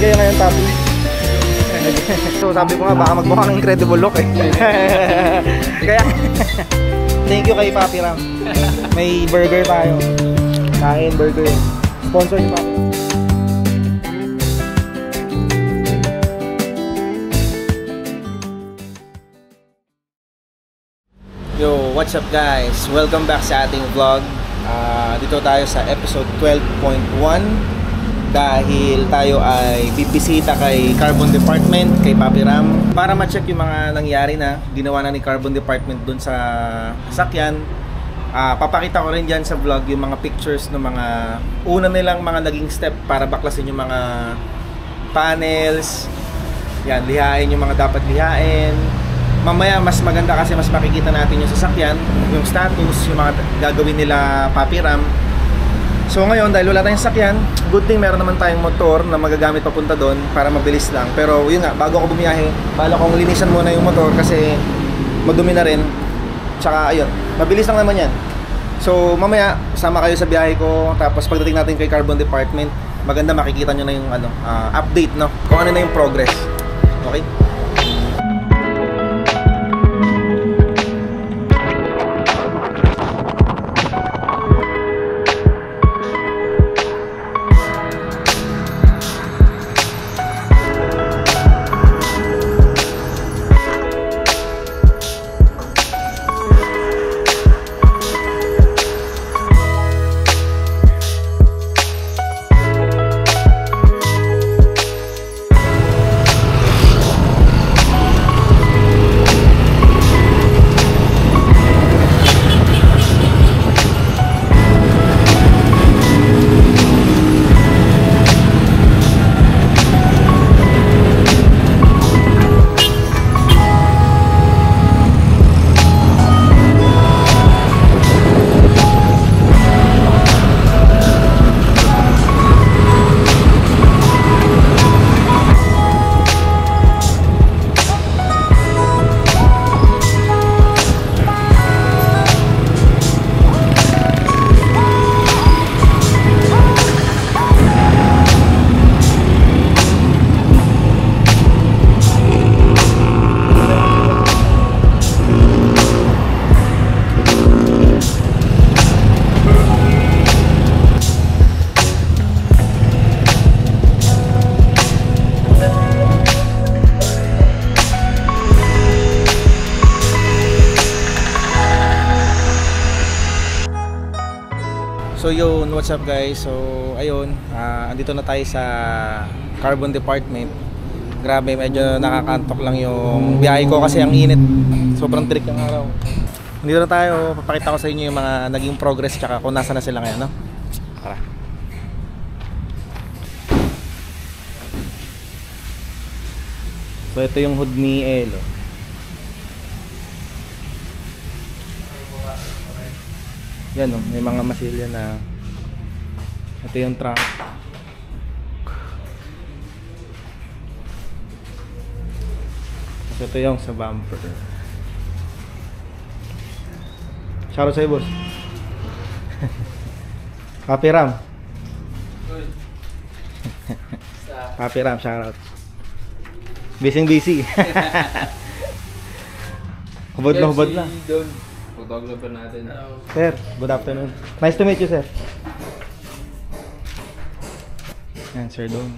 kayo ngayon, Papi? So sabi ko nga, baka magmukha ng incredible look eh. Kaya, thank you kay Papi Ram. May burger tayo. Kain, burger. Sponsor ni Papi. Yo, what's up guys? Welcome back sa ating vlog. Dito tayo sa episode 12.1 dahil tayo ay bibisita kay Carbon Department, kay Papi Ram, para ma-check yung mga nangyari na ginawa na ni Carbon Department dun sa sakyan. Papakita ko rin dyan sa vlog yung mga pictures ng mga una nilang mga naging step para baklasin yung mga panels. Yan, lihain yung mga dapat lihain. Mamaya mas maganda kasi mas makikita natin yung sasakyan, yung status, yung mga gagawin nila Papi Ram. So ngayon, dahil wala tayong sasakyan, good thing meron naman tayong motor na magagamit papunta doon para mabilis lang. Pero yun nga, bago ako bumiyahe, bala kong linisan muna yung motor kasi madumi na rin. Tsaka ayun, mabilis lang naman yan. So mamaya, sama kayo sa biyahe ko. Tapos pagdating natin kay Carbon Department, maganda makikita nyo na yung update, no? Kung ano na yung progress. Okay? So yun, what's up guys? So ayun, andito na tayo sa Carbon Department. Grabe, medyo nakakantok lang yung biyahe ko kasi ang init. Sobrang tirik yung araw. Andito na tayo, papakita ko sa inyo yung mga naging progress tsaka kung nasa na sila ngayon, no? Tara. So ito yung hood ni Elo. Yan o, may mga masilya na. Ito yung trunk. So ito yung sa bumper. Shoutout sa'yo boss. Papi Ram. Papi Ram, shoutout. Busy. Hubad na hubad na. Photographer natin. Sir, good afternoon. Nice to meet you, sir. Yan, Sir Don.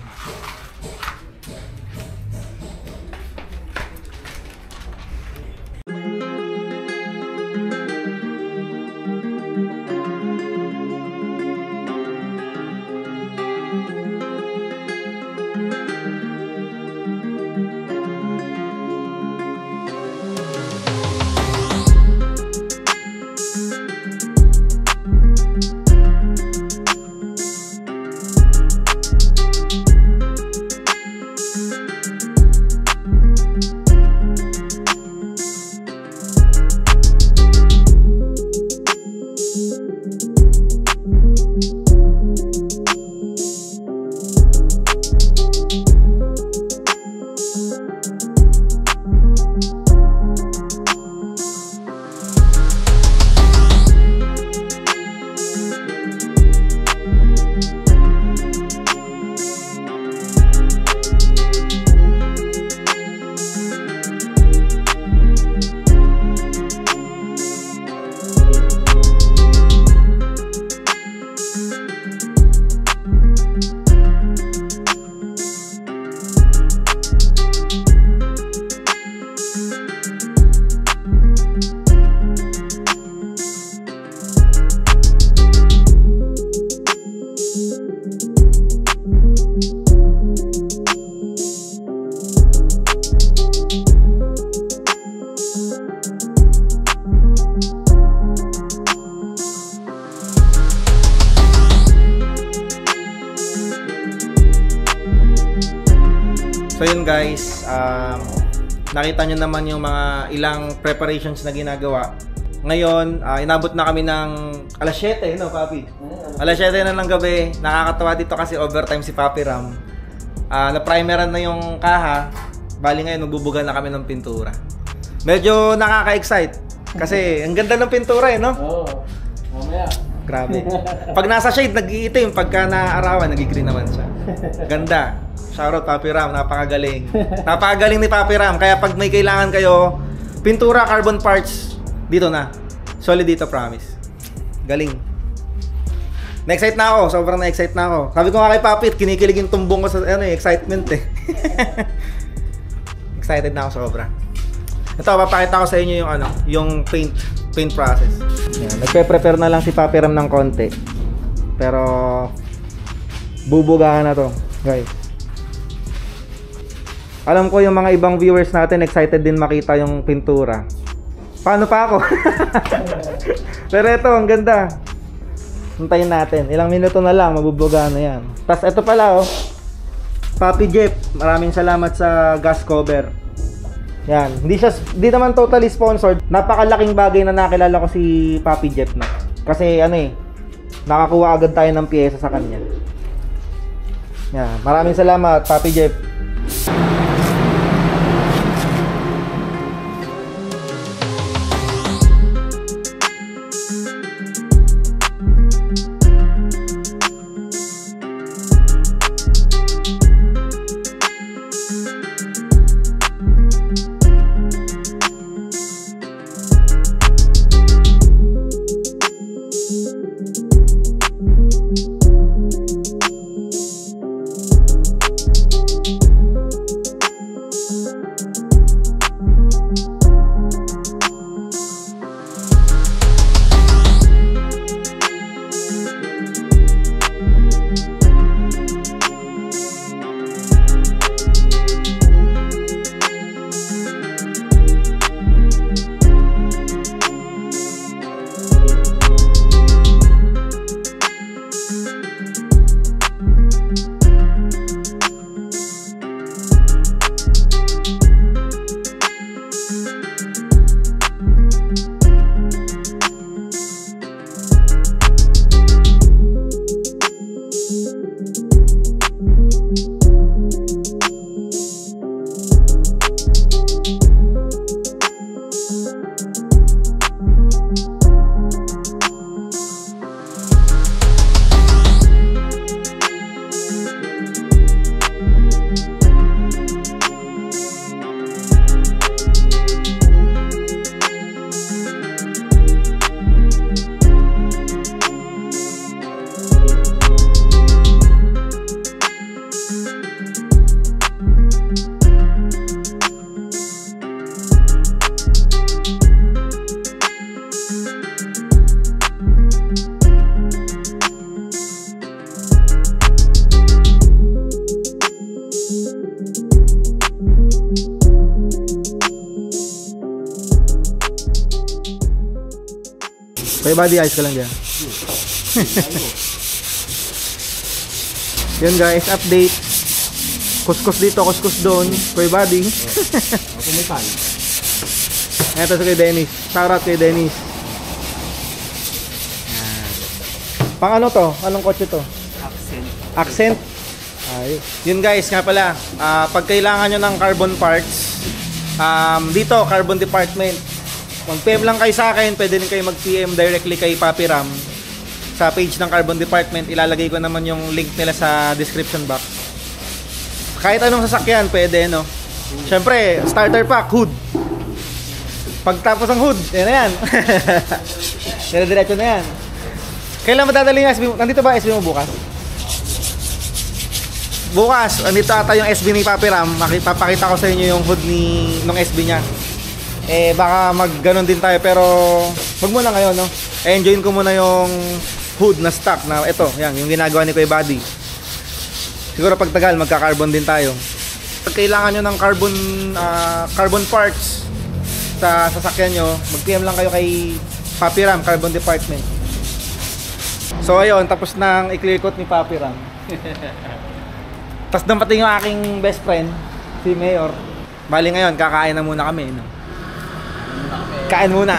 So yun guys, nakita nyo naman yung mga ilang preparations na ginagawa. Ngayon, inabot na kami ng alas 7, no Papi? Alas 7 na ng gabi. Nakakatawa dito kasi overtime si Papi Ram. Na-primeran na yung kaha. Bali ngayon, nagbubuga na kami ng pintura. Medyo nakaka-excite. Kasi ang ganda ng pintura no? Oo, mamaya. Grabe. Pag nasa shade, nag-iitim. Pagka naarawan, nag-green naman siya. Ganda. Shoutout Papi Ram, napakagaling. Napakagaling ni Papi Ram. Kaya pag may kailangan kayo, pintura, carbon parts, dito na. Solid dito, promise. Galing. Na-excite na ako. Sobrang na-excite na ako. Sabi ko nga kay Papi, kinikilig yung tumbong ko sa excitement eh. Excited na ako sobra. Ito, papakita ko sa inyo yung yung paint process. Yan, nagpe-prepare na lang si Papi Ram ng konti. Pero bubugahan na to, guys. Alam ko yung mga ibang viewers natin excited din makita yung pintura. Paano pa ako? Pero ito, ang ganda. Hintayin natin. Ilang minuto na lang, mabubugahan na yan. Tapos ito pala Papi Jeff, maraming salamat sa gas cover. Yan, hindi naman totally sponsored. Napakalaking bagay na nakilala ko si Papi Jeff na. Kasi nakakuha agad tayo ng piyesa sa kanya. Yan, maraming salamat Papi Jeff. Kaya body eyes ka lang dyan. Yun guys, update. Kuskus dito, kuskus doon. Kaya body. Ako may pan. Ito sa kay Dennis. Shoutout kay Dennis. Pang ano to? Anong kotse to? Accent. Accent? Ay. Yun guys, nga pala. Pag kailangan nyo ng carbon parts, dito, carbon department. Mag-PM lang kayo sa akin, pwede din kayo mag-PM directly kay Papi Ram sa page ng Carbon Department. Ilalagay ko naman yung link nila sa description box. Kahit anong sasakyan, pwede, no? Siyempre, starter pack, hood. Pagtapos ng hood, yan na yan. Dire-diretso na yan. Kailan madadali yung SB? Nandito ba SB mo bukas? Bukas, nandito ata yung SB ni Papi Ram. Papakita ko sa inyo yung hood ng SB niya. Baka mag-ganon din tayo, pero wag muna ngayon, no? Enjoyin ko muna yung hood na stock na ito, yan, yung ginagawa ni Kuya Buddy. Siguro pag tagal, magka-carbon din tayo. Pag kailangan nyo ng carbon parts sa sasakyan nyo, mag-PM lang kayo kay Papi Ram, Carbon Department. So ayun, tapos nang i-clear coat ni Papi Ram. Tapos dumating yung aking best friend. Si Mayor. Bali ngayon, kakain na muna kami, no? Kain muna.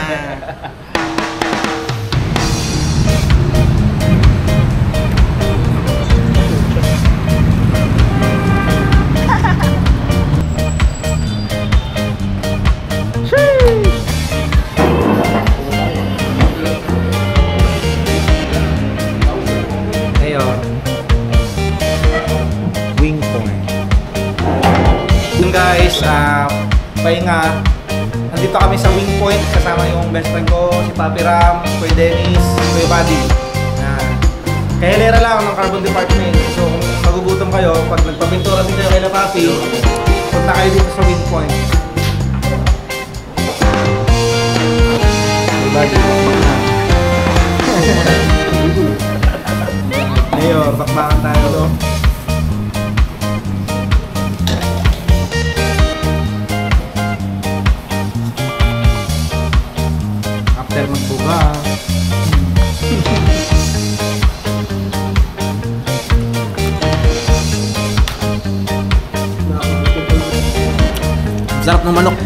Mayor. Wing point. Yun guys, pahinga. Nandito kami sa Wing Point kasama yung best friend ko, si Papi Ram, Kuya Dennis, Kuya Buddy. Kahilera lang ng Carbon Department. So kung magugutom kayo, pag nagpapintura din kayo kay La Papi, punta kayo dito sa Wing Point. Kuya Buddy, Mayor, bakbakan tayo to. After magbuga. Sarap ng manok.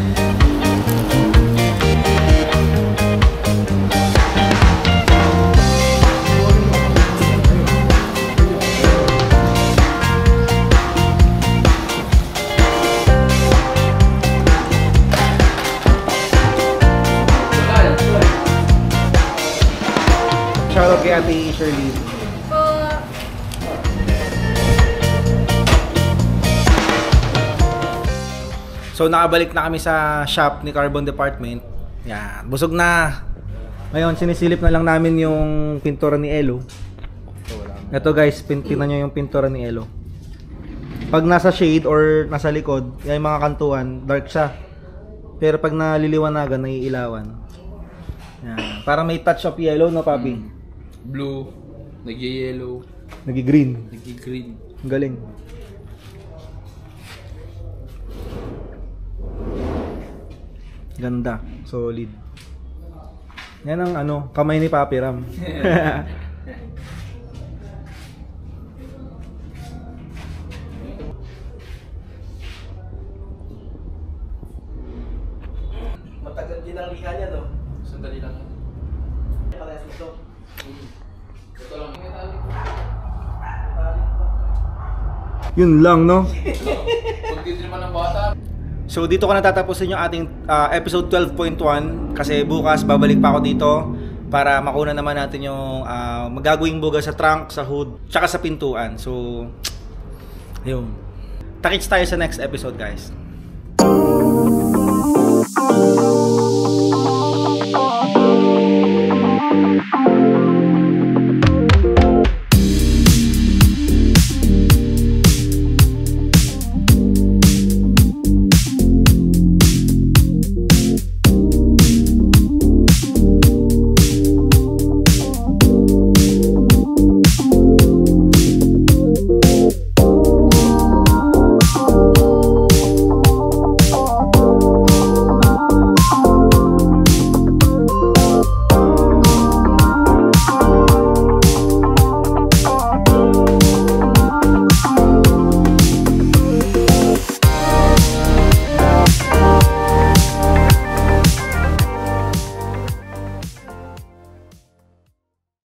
Shoutout kay Ate Shirley. So nakabalik na kami sa shop ni Carbon Department. Yan, busog na. Ngayon sinisilip na lang namin yung pintura ni Elo. Ito guys, tingnan nyo yung pintura ni Elo. Pag nasa shade or nasa likod, yung mga kantuan, dark siya. Pero pag naliliwanagan, naiilawan. Yan, parang may touch of yellow, no Papi? Blue, nag-yellow, Nagi-green. nag-green. Galing. Ganda, solid. Yan ang ano, kamay ni Papi Ram. Matagal din ang liha niya, no? Sandali lang. Parehas ito. Ito lang. Yun lang, no? Pag dito naman ng bata. So dito ko natatapusin yung ating episode 12.1 kasi bukas babalik pa ako dito para makuna naman natin yung magagawing buga sa trunk, sa hood, tsaka sa pintuan. So, yun. Takits tayo sa next episode, guys.